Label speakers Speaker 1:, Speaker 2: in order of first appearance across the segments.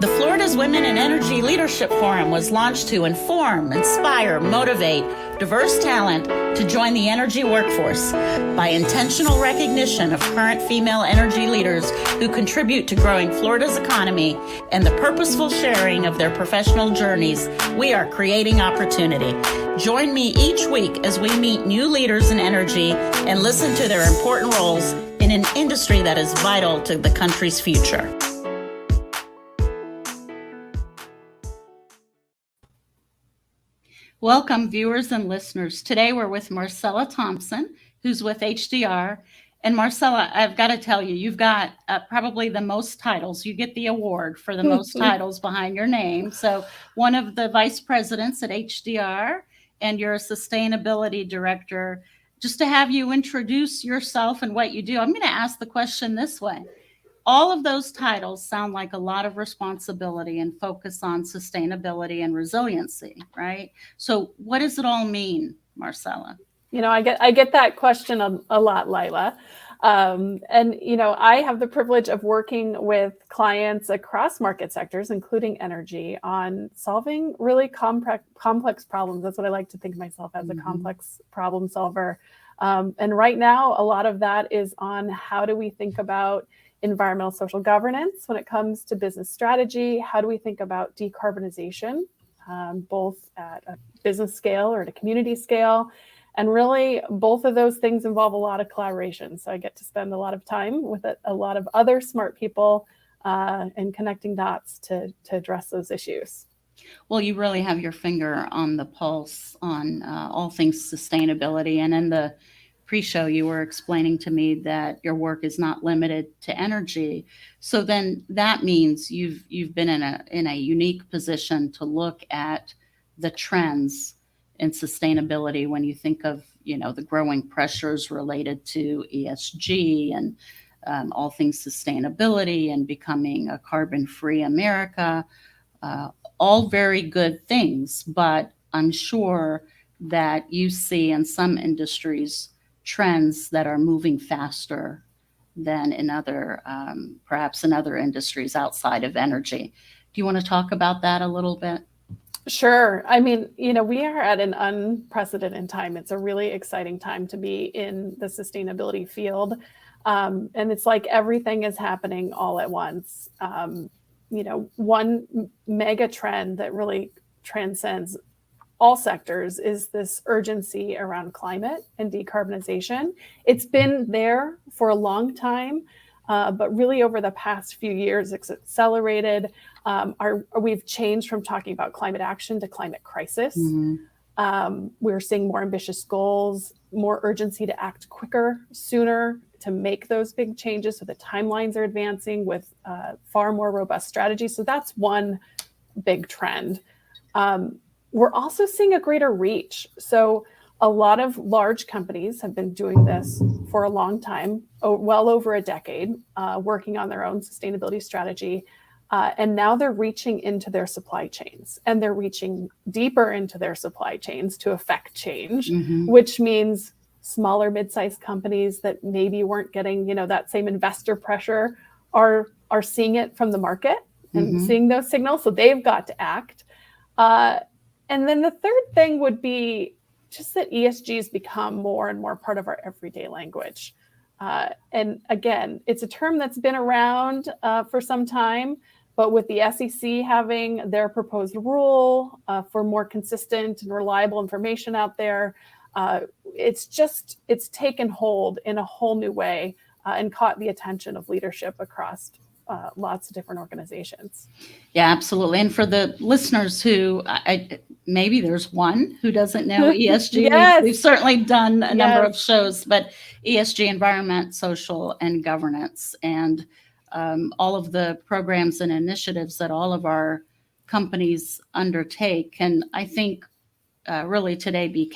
Speaker 1: The Florida's Women in Energy Leadership Forum was launched to inform, inspire, motivate diverse talent to join the energy workforce by intentional recognition of current female energy leaders who contribute to growing Florida's economy and the purposeful sharing of their professional journeys. We are creating opportunity. Join me each week as we meet new leaders in energy and listen to their important roles in an industry that is vital to the country's future. Welcome, viewers and listeners. Today we're with Marcella Thompson, who's with HDR. And Marcella, I've got to tell you, you've got probably the most titles. You get the award for the most titles behind your name. So one of the vice presidents at HDR, and you're a sustainability director. Just to have you introduce yourself and what you do, I'm going to ask the question this way. All of those titles sound like a lot of responsibility and focus on sustainability and resiliency, right? So what does it all mean, Marcella?
Speaker 2: You know, I get that question a lot, Lila. And, you know, I have the privilege of working with clients across market sectors, including energy, on solving really complex problems. That's what I like to think of myself as, a complex problem solver. And right now, a lot of that is on how do we think about environmental social governance when it comes to business strategy? How do we think about decarbonization, both at a business scale or at a community scale? And really, both of those things involve a lot of collaboration. So I get to spend a lot of time with a lot of other smart people and connecting dots to address those issues.
Speaker 1: Well, you really have your finger on the pulse on all things sustainability. And in the pre-show, you were explaining to me that your work is not limited to energy. So then that means you've been in a unique position to look at the trends in sustainability when you think of, you know, the growing pressures related to ESG and all things sustainability and becoming a carbon-free America. All very good things, but I'm sure that you see in some industries trends that are moving faster than in other, perhaps in other industries outside of energy. Do you want to talk about that a little bit?
Speaker 2: Sure. I mean, you know, we are at an unprecedented time. It's a really exciting time to be in the sustainability field. And it's like everything is happening all at once. You know, one mega trend that really transcends all sectors is this urgency around climate and decarbonization. It's been there for a long time, but really over the past few years, it's accelerated. We've changed from talking about climate action to climate crisis. We're seeing more ambitious goals, more urgency to act quicker, sooner, to make those big changes. So the timelines are advancing with far more robust strategies. So that's one big trend. We're also seeing a greater reach. So a lot of large companies have been doing this for a long time, well over a decade, working on their own sustainability strategy. And now they're reaching into their supply chains, and they're reaching deeper into their supply chains to affect change, which means smaller mid-sized companies that maybe weren't getting, you know, that same investor pressure are seeing it from the market and seeing those signals. So they've got to act. And then the third thing would be just that ESG has become more and more part of our everyday language. And again, it's a term that's been around for some time, but with the SEC having their proposed rule for more consistent and reliable information out there, it's taken hold in a whole new way and caught the attention of leadership across lots of different organizations.
Speaker 1: Yeah, absolutely. And for the listeners who maybe there's one who doesn't know ESG.
Speaker 2: Yes.
Speaker 1: We've certainly done a number of shows, but ESG, environment, social, and governance, and all of the programs and initiatives that all of our companies undertake can, I think, really today be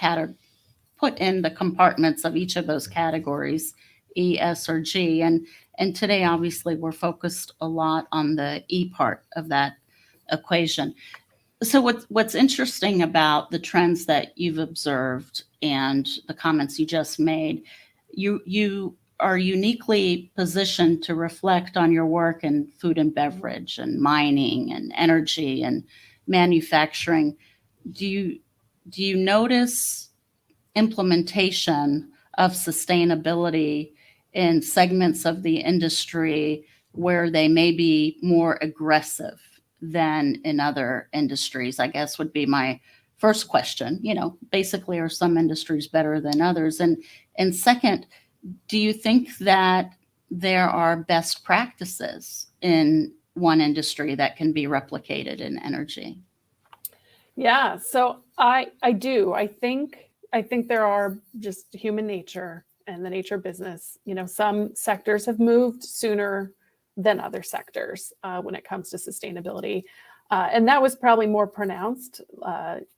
Speaker 1: put in the compartments of each of those categories, E, S, or G. And today, obviously, we're focused a lot on the E part of that equation. So what's interesting about the trends that you've observed and the comments you just made, you are uniquely positioned to reflect on your work in food and beverage and mining and energy and manufacturing. Do you notice implementation of sustainability in segments of the industry where they may be more aggressive than in other industries? I guess would be my first question. Basically, are some industries better than others? And second, do you think that there are best practices in one industry that can be replicated in energy?
Speaker 2: Yeah, so I do. I think there are just human nature and the nature of business. Some sectors have moved sooner than other sectors when it comes to sustainability. And that was probably more pronounced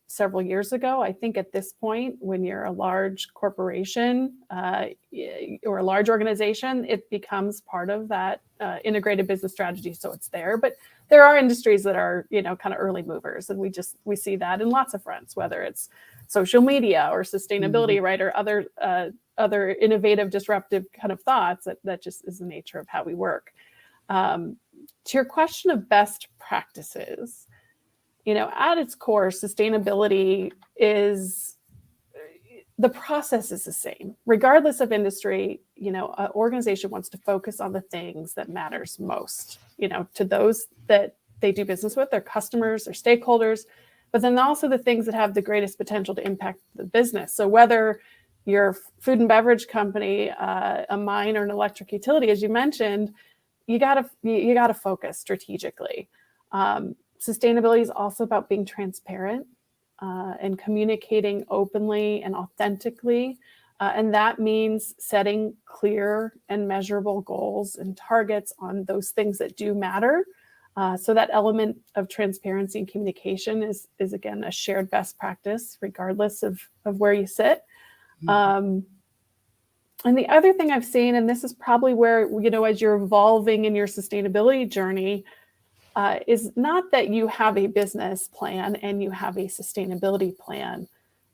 Speaker 2: several years ago. I think at this point, when you're a large corporation or a large organization, it becomes part of that integrated business strategy. So it's there. But there are industries that are, kind of early movers. And we see that in lots of fronts, whether it's social media or sustainability, right? Or other innovative, disruptive kind of thoughts that just is the nature of how we work. To your question of best practices, at its core, sustainability is the process is the same. Regardless of industry, an organization wants to focus on the things that matters most, to those that they do business with, their customers, their stakeholders, but then also the things that have the greatest potential to impact the business. So whether you're a food and beverage company, a mine, or an electric utility, as you mentioned, you gotta focus strategically. Sustainability is also about being transparent and communicating openly and authentically. And that means setting clear and measurable goals and targets on those things that do matter. So that element of transparency and communication is again, a shared best practice, regardless of where you sit. And the other thing I've seen, and this is probably where, as you're evolving in your sustainability journey, is not that you have a business plan and you have a sustainability plan,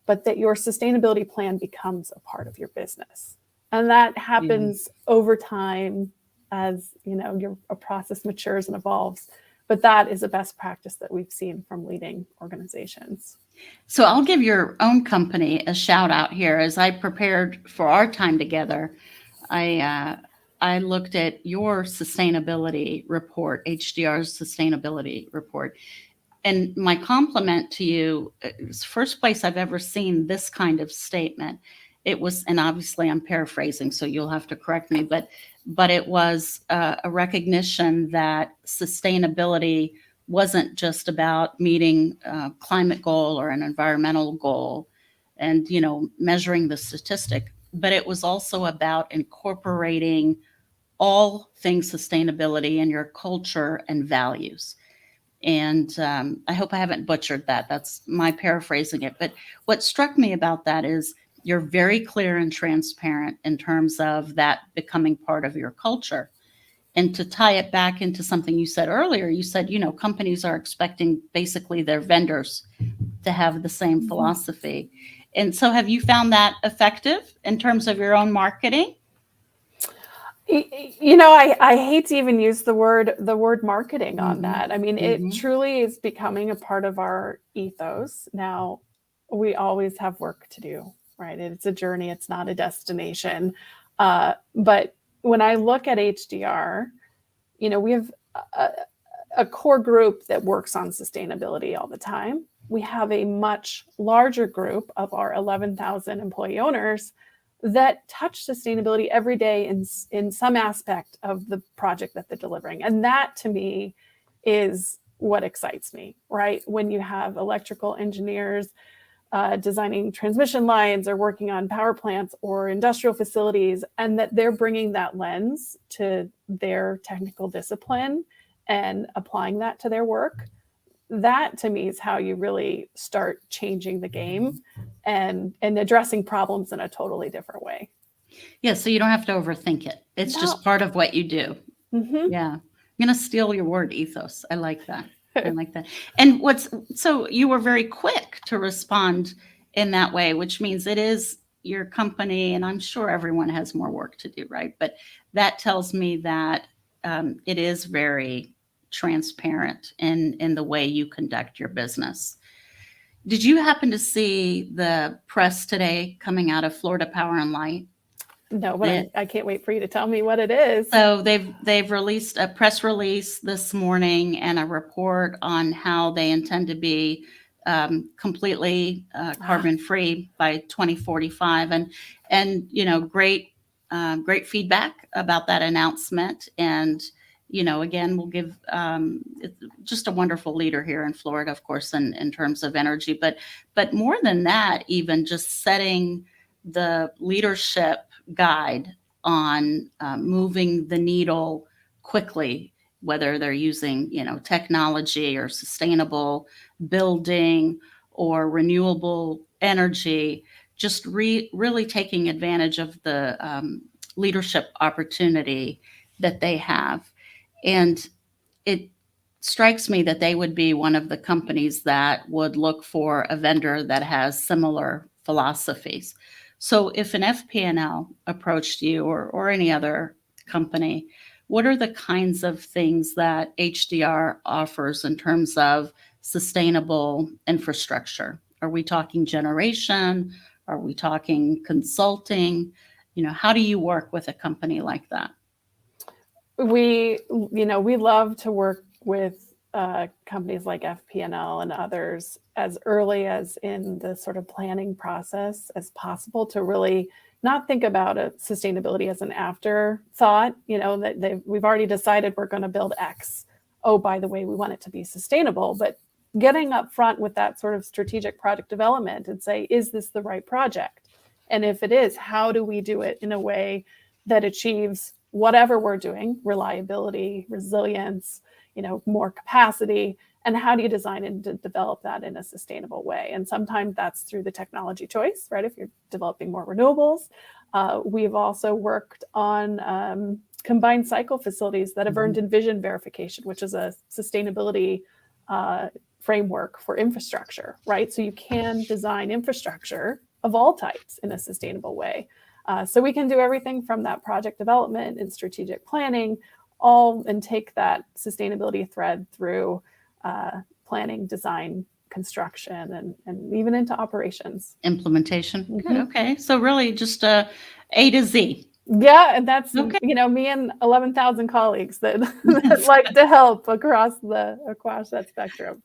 Speaker 2: but that your sustainability plan becomes a part of your business. And that happens over time as, your process matures and evolves. But that is a best practice that we've seen from leading organizations.
Speaker 1: So I'll give your own company a shout out here. As I prepared for our time together, I looked at your sustainability report, HDR's sustainability report. And my compliment to you, it's the first place I've ever seen this kind of statement. It was, and obviously I'm paraphrasing, so you'll have to correct me, but it was a recognition that sustainability wasn't just about meeting a climate goal or an environmental goal and, measuring the statistic, but it was also about incorporating all things sustainability in your culture and values. And I hope I haven't butchered that. That's my paraphrasing it. But what struck me about that is you're very clear and transparent in terms of that becoming part of your culture. And to tie it back into something you said earlier, you said, companies are expecting basically their vendors to have the same philosophy. And so have you found that effective in terms of your own marketing?
Speaker 2: I hate to even use the word marketing on that. I mean, it truly is becoming a part of our ethos. Now, we always have work to do, right? It's a journey. It's not a destination. But when I look at HDR, we have a core group that works on sustainability all the time. We have a much larger group of our 11,000 employee owners that touch sustainability every day in some aspect of the project that they're delivering. And that to me is what excites me, right? When you have electrical engineers designing transmission lines or working on power plants or industrial facilities, and that they're bringing that lens to their technical discipline and applying that to their work. That to me is how you really start changing the game and addressing problems in a totally different way.
Speaker 1: Yeah, so you don't have to overthink it. It's just part of what you do. Yeah. I'm going to steal your word, ethos. I like that. I like that. And so you were very quick to respond in that way, which means it is your company, and I'm sure everyone has more work to do, right? But that tells me that it is very transparent in the way you conduct your business. Did you happen to see the press today coming out of Florida Power and Light?
Speaker 2: No, but I can't wait for you to tell me what it is.
Speaker 1: So they've released a press release this morning and a report on how they intend to be completely carbon free by 2045, and great feedback about that announcement. And again, we'll give just a wonderful leader here in Florida, of course, in terms of energy, but more than that, even just setting the leadership guide on moving the needle quickly, whether they're using technology or sustainable building or renewable energy, just really taking advantage of the leadership opportunity that they have. And it strikes me that they would be one of the companies that would look for a vendor that has similar philosophies. So if an FP&L approached you or any other company, what are the kinds of things that HDR offers in terms of sustainable infrastructure? Are we talking generation? Are we talking consulting? How do you work with a company like that?
Speaker 2: We love to work with companies like FP&L and others as early as in the sort of planning process as possible, to really not think about sustainability as an afterthought. That we've already decided we're going to build X. Oh, by the way, we want it to be sustainable. But getting up front with that sort of strategic project development and say, is this the right project? And if it is, how do we do it in a way that achieves whatever we're doing, reliability, resilience, more capacity, and how do you design and develop that in a sustainable way? And sometimes that's through the technology choice, right? If you're developing more renewables. We've also worked on combined cycle facilities that have earned Envision verification, which is a sustainability framework for infrastructure, right? So you can design infrastructure of all types in a sustainable way. So we can do everything from that project development and strategic planning, and take that sustainability thread through planning, design, construction, and even into operations.
Speaker 1: Implementation. Mm-hmm. Okay. So really just A to Z.
Speaker 2: Yeah. And that's, me and 11,000 colleagues that like to help across that spectrum.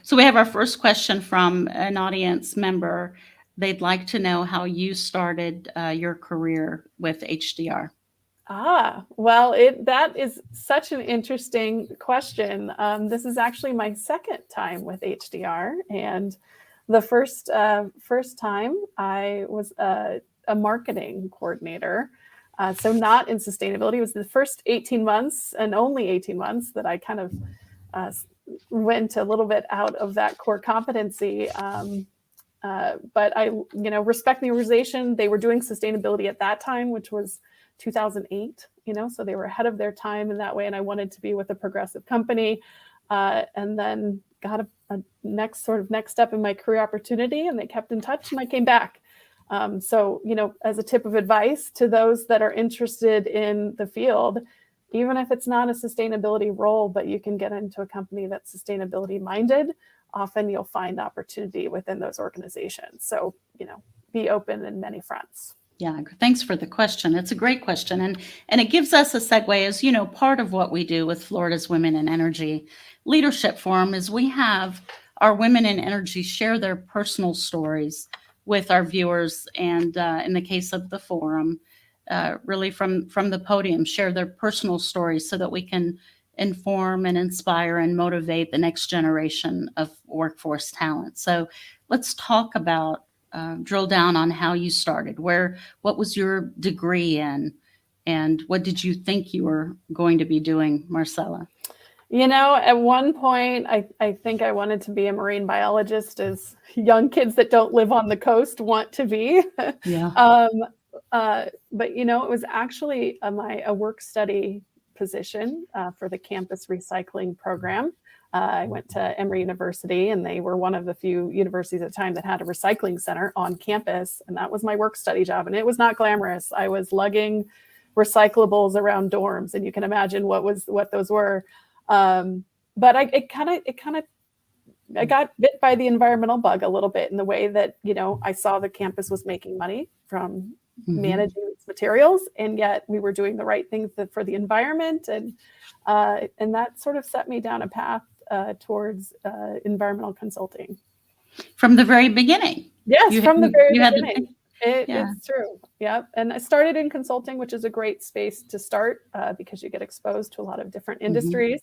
Speaker 1: So we have our first question from an audience member. They'd like to know how you started your career with HDR.
Speaker 2: Well, that is such an interesting question. This is actually my second time with HDR, and the first time I was a marketing coordinator. So not in sustainability. It was the first 18 months and only 18 months that I kind of went a little bit out of that core competency. But I, respect the organization. They were doing sustainability at that time, which was 2008, so they were ahead of their time in that way. And I wanted to be with a progressive company, and then got a next step in my career opportunity, and they kept in touch and I came back. So, as a tip of advice to those that are interested in the field, even if it's not a sustainability role, but you can get into a company that's sustainability minded, often you'll find opportunity within those organizations. So, be open in many fronts.
Speaker 1: Yeah, thanks for the question. It's a great question. And it gives us a segue, as part of what we do with Florida's Women in Energy Leadership Forum is we have our women in energy share their personal stories with our viewers. And in the case of the forum, really from the podium, share their personal stories so that we can inform and inspire and motivate the next generation of workforce talent. So let's talk about drill down on how you started. What was your degree in, and what did you think you were going to be doing, Marcella?
Speaker 2: At one point, I think I wanted to be a marine biologist, as young kids that don't live on the coast want to be.
Speaker 1: Yeah.
Speaker 2: But it was actually a work study position for the campus recycling program. I went to Emory University, and they were one of the few universities at the time that had a recycling center on campus. And that was my work study job. And it was not glamorous. I was lugging recyclables around dorms, and you can imagine what those were. But I got bit by the environmental bug a little bit in the way that, I saw the campus was making money from managing its materials, and yet we were doing the right things for the environment. And that sort of set me down a path towards environmental consulting.
Speaker 1: From the very beginning.
Speaker 2: Yes, from the very beginning. It's true. Yeah. And I started in consulting, which is a great space to start because you get exposed to a lot of different industries.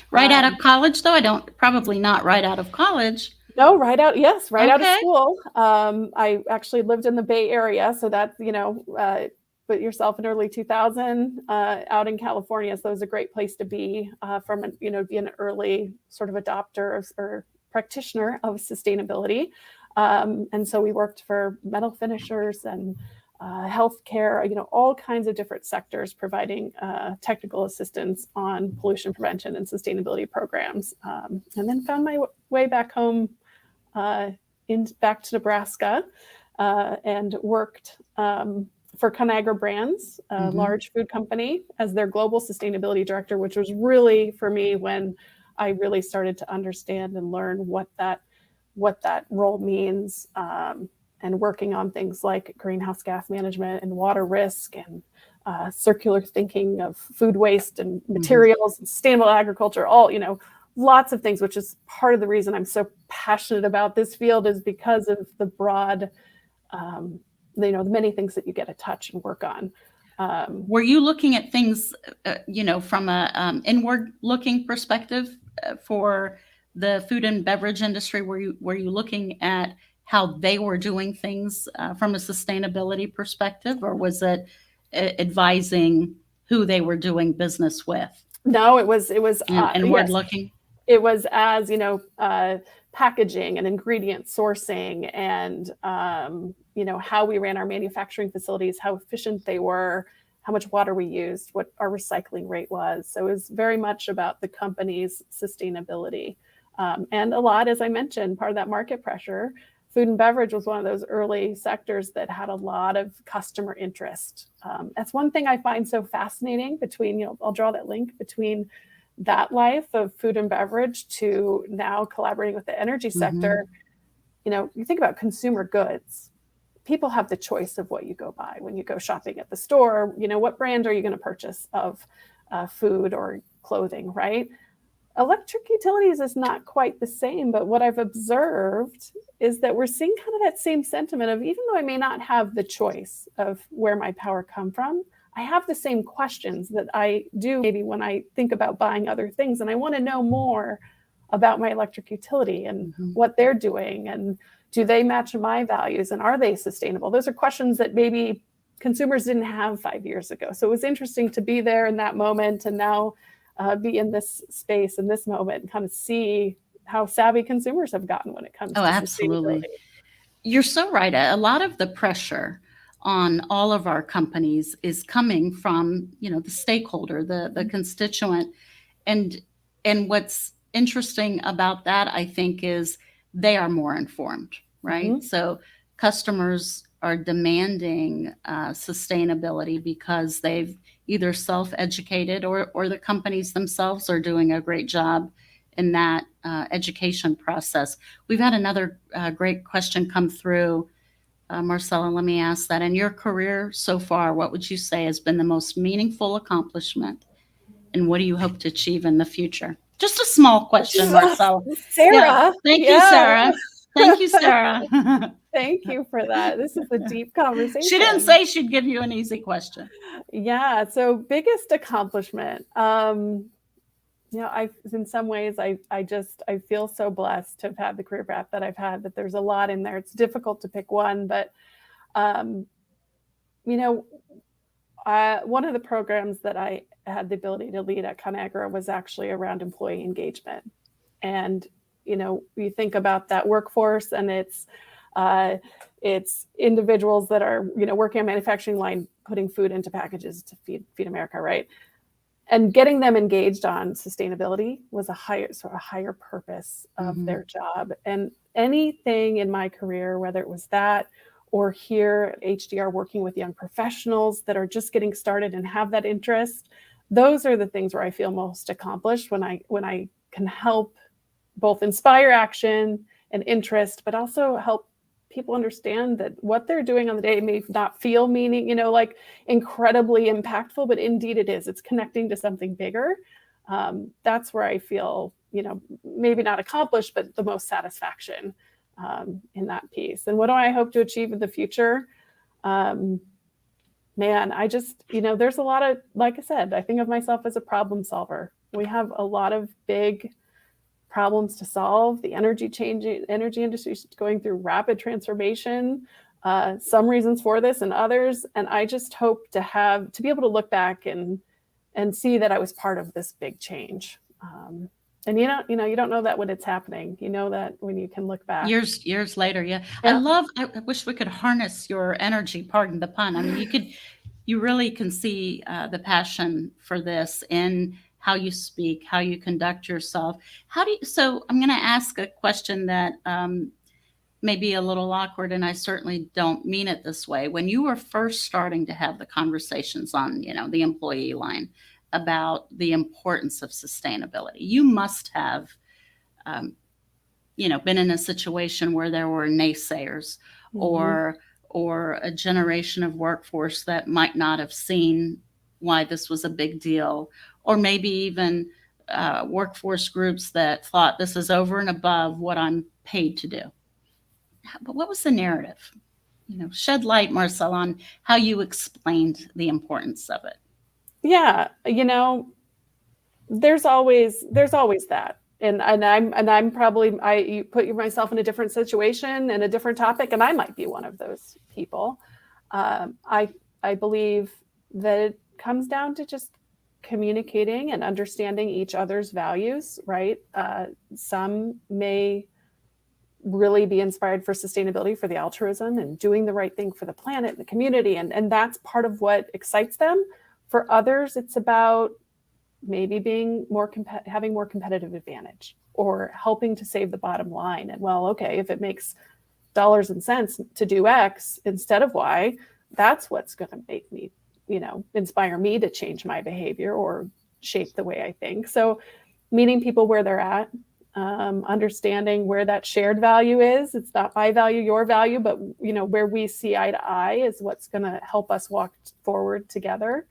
Speaker 1: Right out of college, though? Probably not right out of college.
Speaker 2: No, right out of school. I actually lived in the Bay Area. So that's, put yourself in early 2000 out in California. So it was a great place to be be an early sort of adopter or practitioner of sustainability. And so we worked for metal finishers and healthcare, all kinds of different sectors providing technical assistance on pollution prevention and sustainability programs. And then found my way back home back to Nebraska and worked for Conagra Brands, a large food company, as their global sustainability director, which was really for me when I really started to understand and learn what that role means, and working on things like greenhouse gas management and water risk and circular thinking of food waste and materials and sustainable agriculture, all, lots of things, which is part of the reason I'm so passionate about this field, is because of the broad, the many things that you get to touch and work on.
Speaker 1: Were you looking at things, from a inward looking perspective for the food and beverage industry? Were you looking at how they were doing things from a sustainability perspective, or was it advising who they were doing business with?
Speaker 2: No, it was
Speaker 1: inward looking.
Speaker 2: It was as packaging and ingredient sourcing and how we ran our manufacturing facilities, how efficient they were, how much water we used, what our recycling rate was. So it was very much about the company's sustainability. And a lot, as I mentioned, part of that market pressure, food and beverage was one of those early sectors that had a lot of customer interest. That's one thing I find so fascinating between, I'll draw that link between that life of food and beverage to now collaborating with the energy sector. You think about consumer goods. People have the choice of what you go buy when you go shopping at the store. What brand are you going to purchase of food or clothing, right? Electric utilities is not quite the same, but what I've observed is that we're seeing kind of that same sentiment of, even though I may not have the choice of where my power come from, I have the same questions that I do maybe when I think about buying other things. And I want to know more about my electric utility and what they're doing. And do they match my values? And are they sustainable? Those are questions that maybe consumers didn't have 5 years ago. So it was interesting to be there in that moment and now be in this space in this moment and kind of see how savvy consumers have gotten when it comes to
Speaker 1: absolutely.
Speaker 2: Sustainability.
Speaker 1: You're so right. A lot of the pressure on all of our companies is coming from, the stakeholder, the constituent. And what's interesting about that, I think, is they are more informed, right? So customers are demanding sustainability because they've either self-educated or the companies themselves are doing a great job in that education process. We've had another great question come through. Marcella, let me ask that. In your career so far, what would you say has been the most meaningful accomplishment? And what do you hope to achieve in the future? Just a small question, Marcella.
Speaker 2: Sarah.
Speaker 1: Yeah. Thank you, Sarah. Thank you, Sarah.
Speaker 2: Thank you for that. This is a deep conversation.
Speaker 1: She didn't say she'd give you an easy question.
Speaker 2: Yeah. So biggest accomplishment. In some ways, I feel so blessed to have had the career path that I've had, that there's a lot in there. It's difficult to pick one, but, one of the programs that I had the ability to lead at Conagra was actually around employee engagement. And, you think about that workforce, and it's individuals that are, working on manufacturing line, putting food into packages to feed America, right? and getting them engaged on sustainability was a higher purpose of their job. And anything in my career, whether it was that or here at HDR working with young professionals that are just getting started and have that interest, those are the things where I feel most accomplished when I can help both inspire action and interest, but also help people understand that what they're doing on the day may not feel like incredibly impactful, but indeed it is. It's connecting to something bigger. That's where I feel, maybe not accomplished, but the most satisfaction in that piece. And what do I hope to achieve in the future? Man, I just, there's a lot of, like I said, I think of myself as a problem solver. We have a lot of big problems to solve. The energy industry is going through rapid transformation. Some reasons for this and others. And I just hope to be able to look back and see that I was part of this big change. And you don't know that when it's happening. You know that when you can look back.
Speaker 1: Years later, yeah. I wish we could harness your energy, pardon the pun. I mean, you really can see the passion for this in how you speak, how you conduct yourself. So I'm going to ask a question that may be a little awkward, and I certainly don't mean it this way. When you were first starting to have the conversations on, the employee line about the importance of sustainability, you must have, been in a situation where there were naysayers or a generation of workforce that might not have seen why this was a big deal, or maybe even workforce groups that thought this is over and above what I'm paid to do. But what was the narrative? Shed light, Marcella, on how you explained the importance of it.
Speaker 2: Yeah, there's always that. And I'm probably, you put myself in a different situation and a different topic, and I might be one of those people. I believe that it comes down to just communicating and understanding each other's values, right? Some may really be inspired for sustainability, for the altruism and doing the right thing for the planet and the community. And that's part of what excites them. For others, it's about maybe being having more competitive advantage or helping to save the bottom line. And okay, if it makes dollars and cents to do X instead of Y, that's what's going to make me, inspire me to change my behavior or shape the way I think. So meeting people where they're at, understanding where that shared value is. It's not my value, your value, but where we see eye to eye is what's going to help us walk forward together.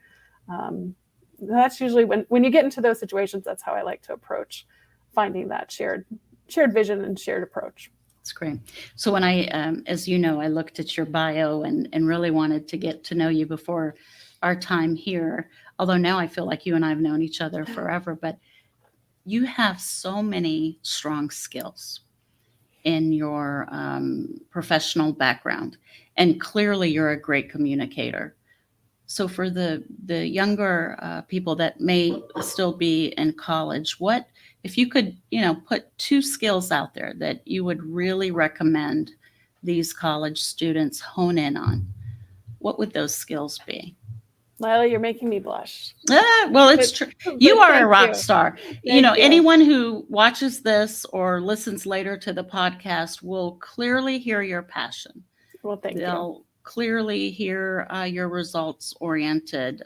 Speaker 2: That's usually when you get into those situations, that's how I like to approach finding that shared vision and shared approach.
Speaker 1: That's great. So when I, as you know, I looked at your bio and really wanted to get to know you before our time here, although now I feel like you and I have known each other forever, but you have so many strong skills in your professional background, and clearly you're a great communicator. So for the younger people that may still be in college, what if you could, put 2 skills out there that you would really recommend these college students hone in on? What would those skills be?
Speaker 2: Lila, you're making me blush.
Speaker 1: Well, it's true. You are a rock star.
Speaker 2: Thank you.
Speaker 1: Anyone who watches this or listens later to the podcast will clearly hear your passion.
Speaker 2: Well, thank you.
Speaker 1: They'll clearly hear your results-oriented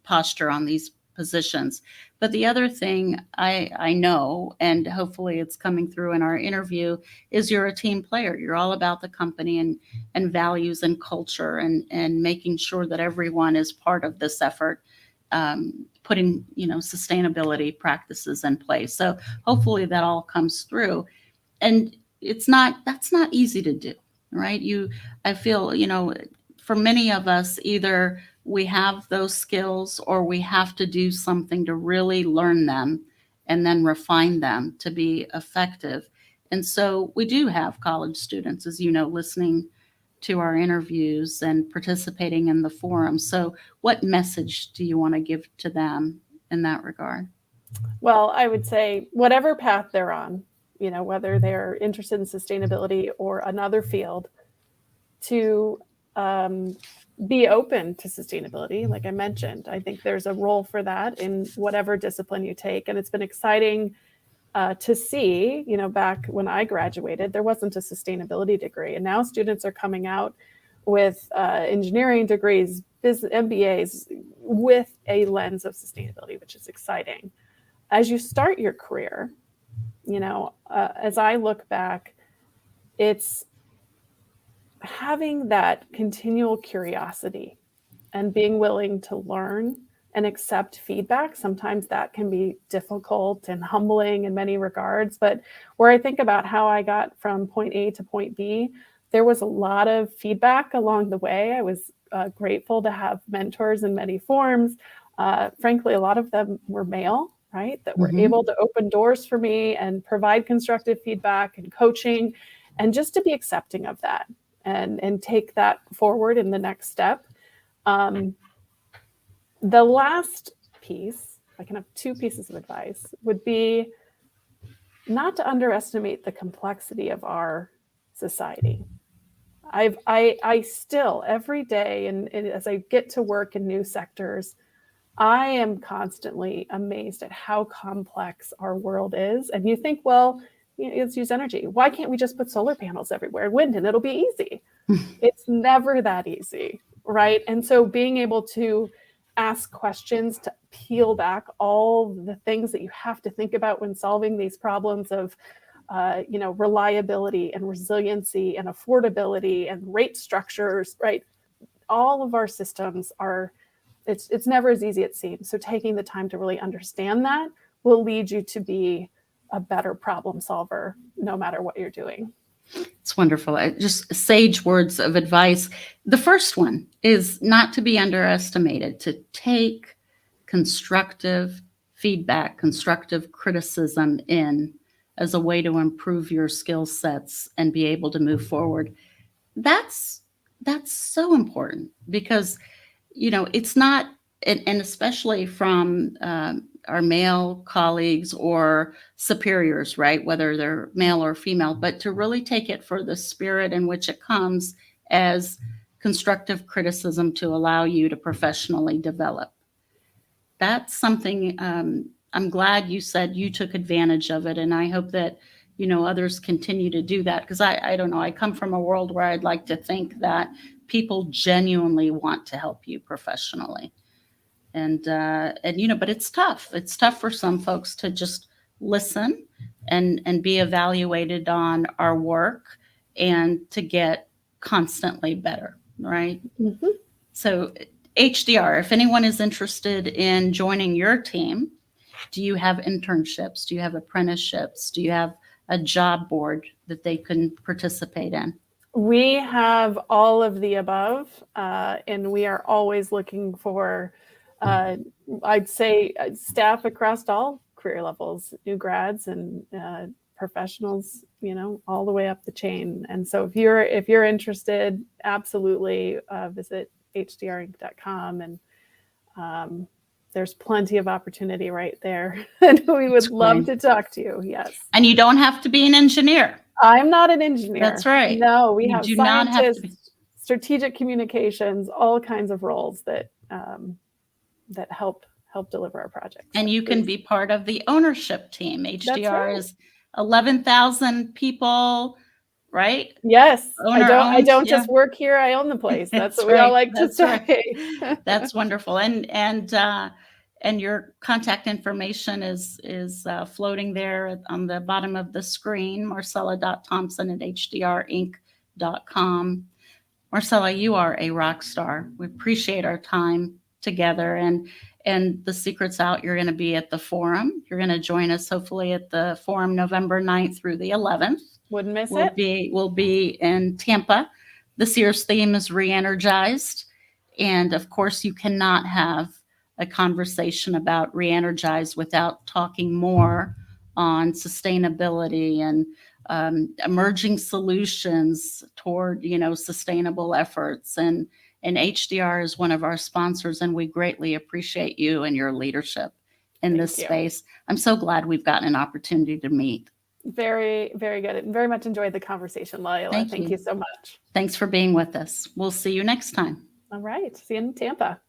Speaker 1: posture on these positions. But the other thing I know, and hopefully it's coming through in our interview, is you're a team player. You're all about the company and values and culture and making sure that everyone is part of this effort, putting, sustainability practices in place. So hopefully that all comes through. And that's not easy to do, right? I feel, for many of us, either we have those skills or we have to do something to really learn them and then refine them to be effective. And so we do have college students, as you know, listening to our interviews and participating in the forum. So what message do you want to give to them in that regard?
Speaker 2: Well, I would say whatever path they're on, whether they're interested in sustainability or another field, to be open to sustainability. Like I mentioned, I think there's a role for that in whatever discipline you take. And it's been exciting to see, back when I graduated, there wasn't a sustainability degree. And now students are coming out with engineering degrees, business MBAs with a lens of sustainability, which is exciting. As you start your career, as I look back, it's having that continual curiosity and being willing to learn and accept feedback. Sometimes that can be difficult and humbling in many regards. But where I think about how I got from point A to point B, there was a lot of feedback along the way. I was grateful to have mentors in many forms. Frankly, a lot of them were male, right? That were able to open doors for me and provide constructive feedback and coaching, and just to be accepting of that and take that forward in the next step. The last piece, I can have two pieces of advice, would be not to underestimate the complexity of our society. I still, every day, and as I get to work in new sectors, I am constantly amazed at how complex our world is. And you think, well, let's use energy. Why can't we just put solar panels everywhere, wind, and it'll be easy? It's never that easy, right? And so being able to ask questions, to peel back all the things that you have to think about when solving these problems of reliability and resiliency and affordability and rate structures, right? All of our systems are, it's never as easy as it seems. So taking the time to really understand that will lead you to be a better problem solver, no matter what you're doing.
Speaker 1: It's wonderful. Just sage words of advice. The first one is not to be underestimated, to take constructive feedback, constructive criticism in as a way to improve your skill sets and be able to move forward. That's so important because, it's not, and especially from our male colleagues or superiors, right? Whether they're male or female, but to really take it for the spirit in which it comes as constructive criticism to allow you to professionally develop. That's something I'm glad you said you took advantage of it. And I hope that, others continue to do that. Because I don't know, I come from a world where I'd like to think that people genuinely want to help you professionally. And but it's tough. It's tough for some folks to just listen and be evaluated on our work and to get constantly better, right?
Speaker 2: Mm-hmm.
Speaker 1: So HDR, if anyone is interested in joining your team, do you have internships? Do you have apprenticeships? Do you have a job board that they can participate in?
Speaker 2: We have all of the above, and we are always looking for I'd say staff across all career levels, new grads and professionals, all the way up the chain. And so if you're interested, absolutely visit hdrinc.com, and there's plenty of opportunity right there. And we would love to talk to you. Yes.
Speaker 1: And you don't have to be an engineer.
Speaker 2: I'm not an engineer.
Speaker 1: That's right.
Speaker 2: No, we have
Speaker 1: do not have to be.
Speaker 2: Strategic communications, all kinds of roles that help deliver our projects.
Speaker 1: And you can be part of the ownership team. HDR
Speaker 2: right.
Speaker 1: is 11,000 people, right?
Speaker 2: Yes. I don't
Speaker 1: yeah.
Speaker 2: just work here. I own the place. That's what we all like to say.
Speaker 1: Right. That's wonderful. And your contact information is floating there on the bottom of the screen, marcella.thompson@hdrinc.com. Marcella, you are a rock star. We appreciate our time together, and the secret's out. You're going to be at the forum. You're going to join us hopefully at the forum November 9th through the 11th.
Speaker 2: Wouldn't miss it.
Speaker 1: We'll be in Tampa. This year's theme is re-energized. And of course, you cannot have a conversation about re-energize without talking more on sustainability and emerging solutions toward, sustainable efforts. And HDR is one of our sponsors, and we greatly appreciate you and your leadership in this space. I'm so glad we've gotten an opportunity to meet.
Speaker 2: Very, very good. And very much enjoyed the conversation, Lila. Thank you so much.
Speaker 1: Thanks for being with us. We'll see you next time.
Speaker 2: All right. See you in Tampa.